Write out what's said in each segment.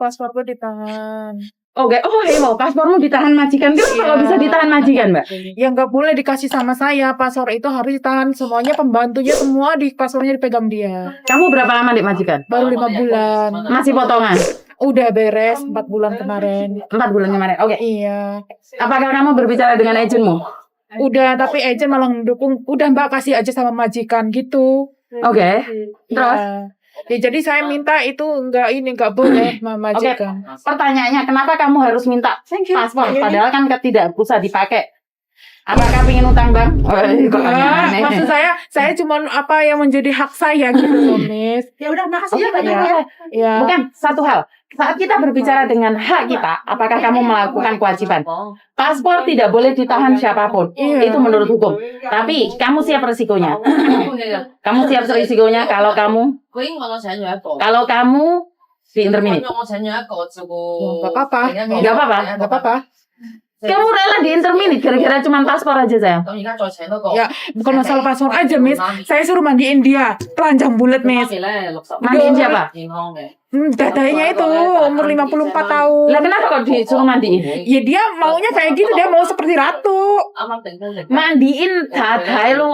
pasporku ditahan. Oke, paspormu ditahan majikan. Kenapa kalau bisa ditahan majikan, Mbak? Ya nggak boleh dikasih sama saya. Paspor itu harus ditahan. Semuanya pembantunya semua paspornya dipegang dia. Kamu berapa lama di majikan? Baru 5 bulan. Masih potongan? Udah beres 4 bulan kemarin. 4 bulan kemarin. Oke. Iya. Apakah kamu berbicara dengan agenmu? Udah, tapi agent malah mendukung. Udah Mbak kasih aja sama majikan gitu. Oke. Terus? Ya, jadi saya minta itu nggak boleh majikan. Pertanyaannya, kenapa kamu harus minta paspor? Padahal kan tidak usah dipakai. Apakah pengen utang bank? Maksud saya cuma apa yang menjadi hak saya gitu loh, Miss. Ya udah, makasih ya. Bukan satu hal. Saat kita berbicara dengan hak kita, apakah kamu melakukan kewajiban? Paspor tidak boleh ditahan siapapun. Itu menurut hukum. Tapi kamu siap resikonya. Kamu siap resikonya kalau kamu di interminate. Nggak apa-apa. Kamu rela di interminate gara-gara cuma paspor aja, sayang? Ya, bukan masalah paspor aja, Miss. Saya suruh mandiin dia, telanjang bulat, Miss. Mandiin siapa? Dadanya itu umur 54 tahun. Lah kenapa kok disuruh mandiin? Ya dia maunya kayak gitu, dia mau seperti ratu. Mandiin dadai lu.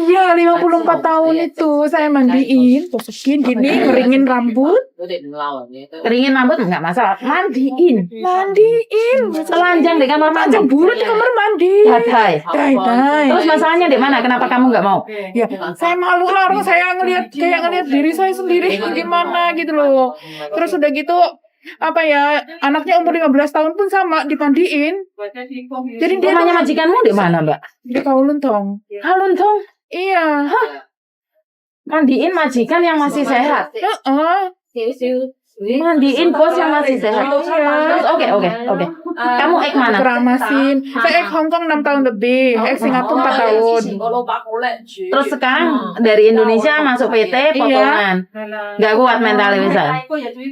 Iya, 54 tahun itu saya mandiin, posekin gini, ngeringin rambut. Keringin rambut enggak masalah. Mandiin. Telanjang di kamar mandi. Telanjang bulat di kamar mandi. Dadai. Terus masalahnya di mana? Kenapa kamu enggak mau? Ya, saya malu lah orang saya ngelihat diri saya sendiri gimana gitu loh. Terus udah gitu anaknya umur 15 tahun pun sama dimandiin. Jadi dia rumahnya majikanmu di mana, Mbak? Di Kowloon. Iya. Mandiin majikan yang masih sehat. Mandiin bos yang masih sehat. Terus oke. Kamu mana? Keramasin. Saya Hong Kong 6 tahun lebih, Singapura 4 tahun. Terus sekarang dari Indonesia masuk PT potongan. Nggak kuat mentalnya misal.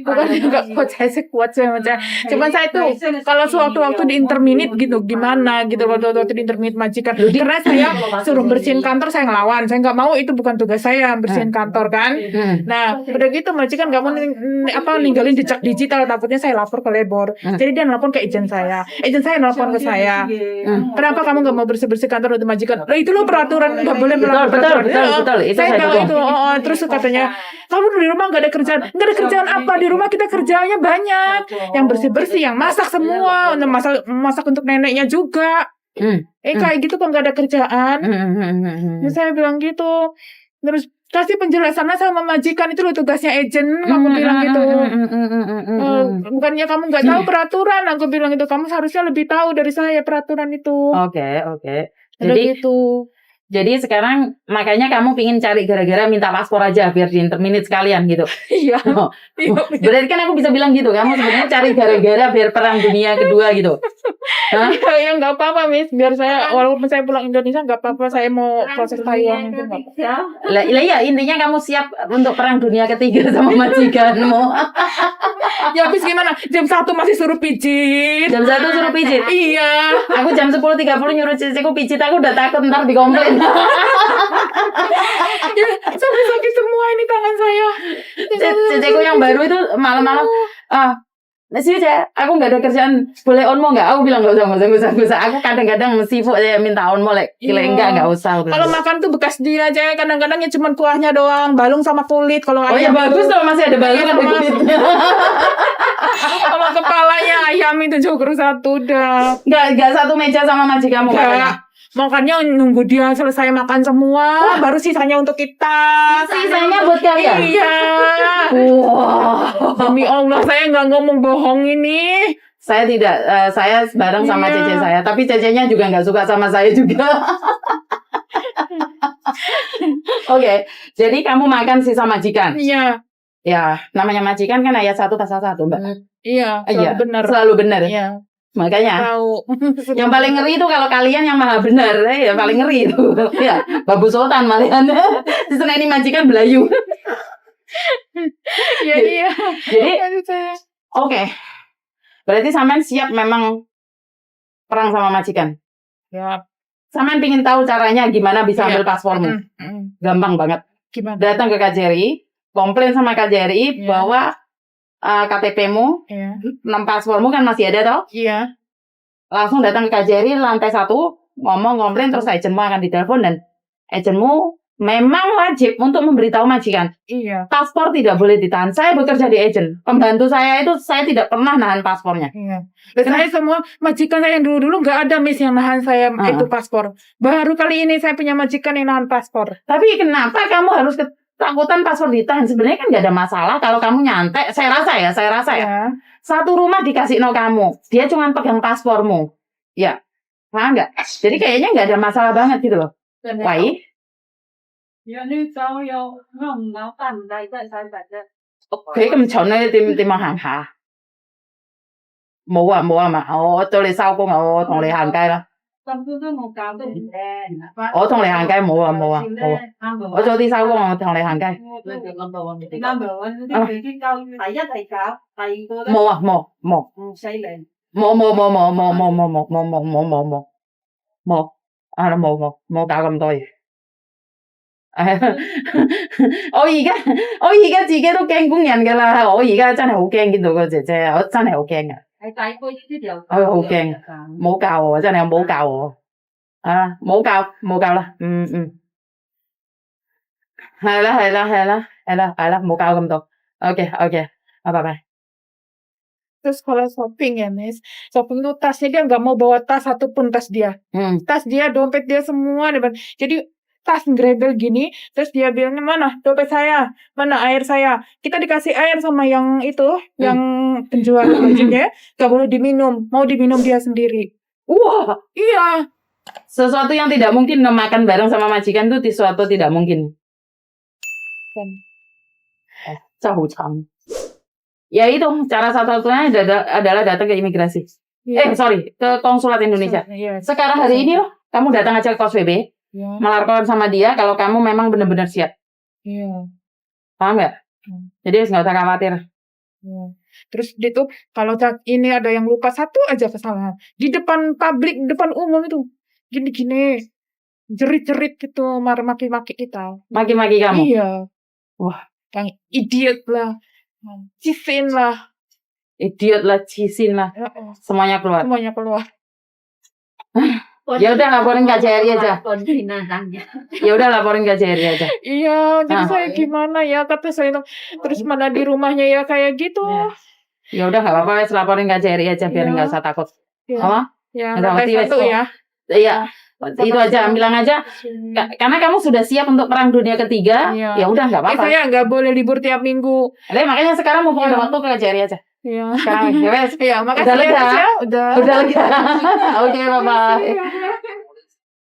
Bukan nggak kuat, saya sih kuat macam. Cuman saya tuh kalau sewaktu-waktu di interminate gitu gimana gitu waktu di interminate majikan. Karena saya suruh bersihin kantor saya ngelawan. Saya nggak mau, itu bukan tugas saya bersihin kantor kan. Nah, udah gitu majikan nggak mau ninggalin jejak digital, takutnya saya lapor ke labor. Jadi dia nelpon ke agent saya nelpon ke saya. Kenapa kamu nggak mau bersih kantor untuk majikan? Itu loh peraturan, nggak boleh melanggar peraturan. Betul. Itu saya tahu itu. Terus katanya kamu di rumah nggak ada kerjaan apa? Di rumah kita kerjanya banyak, yang bersih, yang masak semua, masak untuk neneknya juga. Kayak gitu kok nggak ada kerjaan. Saya bilang gitu. Terus kasih penjelasannya sama majikan, itu loh tugasnya agent. Aku bilang gitu. Bukannya kamu nggak tahu peraturan, aku bilang gitu. Kamu seharusnya lebih tahu dari saya peraturan itu. Oke. Jadi sekarang makanya kamu pingin cari gara-gara minta paspor aja biar di interminate sekalian gitu. Iya. Berarti kan aku bisa bilang gitu. Kamu sebenarnya cari gara-gara biar perang dunia kedua gitu. Ya nggak apa-apa, Miss. Biar saya walaupun saya pulang Indonesia nggak apa-apa. Saya mau proses Taiwan itu nggak apa-apa. Lah iya, intinya kamu siap untuk perang dunia ketiga sama majikanmu. Ya habis gimana? Jam 1 masih suruh pijit. Jam 1 suruh pijit. Iya. Aku jam 10.30 nyuruh ciciku pijit, aku udah takut ntar dikomplain. Sampai sakit semua ini tangan saya. Ciciku yang baru itu malam-malam sih aku nggak ada kerjaan, boleh onmo nggak? Aku bilang nggak usah. Aku kadang-kadang sibuk aja minta onmo nggak usah. Kalau makan tuh bekas dia aja, kadang-kadang ya cuma kuahnya doang, balung sama kulit. Kalau ya bagus tuh masih ada balung sama kulitnya. Kalau kepalanya ayam itu juga satu dah. Nggak satu meja sama majikanmu katanya. Makanya nunggu dia selesai makan semua, baru sisanya untuk kita. Sisanya buat kalian? Iya. Demi Allah, saya nggak ngomong bohong ini. Saya tidak, saya bareng sama cece saya. Tapi cecenya juga nggak suka sama saya juga. Oke, jadi kamu makan sisa majikan? Iya. Ya, namanya majikan kan ayat 1 pasal 1, Mbak. Iya, selalu benar. Iya. Makanya yang paling ngeri itu kalau kalian yang maha benar, ya paling ngeri itu. Ya, Babu Sultan malian. Diseneni majikan belayu. Iya. Jadi oke. Berarti sampean siap memang perang sama majikan? Ya. Sampean pingin tahu caranya gimana bisa ambil paspormu? Gampang banget. Gimana? Datang ke KJRI, komplain sama KJRI bahwa KTP-mu, Iya. 6 paspormu kan masih ada toh? Iya. Langsung datang ke KJRI lantai 1, ngomong komplain, terus agenmu akan ditelepon dan agenmu memang wajib untuk memberitahu majikan. Iya. Paspor tidak boleh ditahan. Saya bekerja di agen. Pembantu saya itu saya tidak pernah nahan paspornya. Iya. Dan saya semua majikan saya yang dulu-dulu nggak ada Miss yang nahan saya itu paspor. Baru kali ini saya punya majikan yang nahan paspor. Tapi kenapa kamu harus ketakutan paspor ditahan? Sebenarnya kan nggak ada masalah kalau kamu nyantai. Saya rasa ya. Ya. Satu rumah dikasih no kamu. Dia cuma pegang paspormu. Ya. Paham nggak? Jadi kayaknya nggak ada masalah banget gitu loh. Why? Thế咁蠢咧？點樣行下？冇啊嘛！我到你收工啊，我同你行街啦。我同你行街冇啊！我早啲收工，我同你行街。冇啊！冇搞咁多嘢。我而家自己都驚工人噶啦，我而家真係好驚見到個姐姐，我真係好驚噶。我好驚，冇教我，真係冇教我啊！冇教啦，係啦，冇教咁多。OK，拜拜。 Terus kalau shopping ya, Miss. Shopping tuh tasnya dia nggak mau bawa tas satupun tas dia. Tas dia, dompet dia semua. Jadi tas grebel gini. Terus dia bilangnya, mana dompet saya? Mana air saya? Kita dikasih air sama yang itu, yang penjual bajunya. Gak boleh diminum. Mau diminum dia sendiri. Wah, iya. Sesuatu yang tidak mungkin makan bareng sama majikan itu sesuatu tidak mungkin. Jauh cang. Ya itu cara satu-satunya adalah datang ke imigrasi. Ke konsulat Indonesia. Sekarang hari ini loh, kamu datang aja ke Kos BB, melaporkan sama dia kalau kamu memang benar-benar siap. Paham nggak? Jadi nggak usah khawatir. Terus dia tuh kalau ini ada yang lupa satu aja kesalahan di depan publik, depan umum itu gini-gini, jerit-jerit gitu, maki-maki kita. Maki-maki kamu? Iya. Wah, yang idiot lah. Cisin lah. Idiot lah, cisin lah. Semuanya keluar. Ya udah laporin KJRI aja. Iya, jadi saya gimana ya, kata saya terus mana di rumahnya ya kayak gitu. Ya udah nggak apa-apa, laporin KJRI aja biar nggak usah takut. Ya, satu ya. Iya. Itu aja, bilang aja. Karena kamu sudah siap untuk perang dunia ketiga, ya udah nggak apa-apa. Saya nggak boleh libur tiap minggu. Makanya sekarang mumpung ada waktu ke KJRI aja. Iya. Sekarang, ya, makasih udah lega. ya. Udah lega. Oke, bye-bye.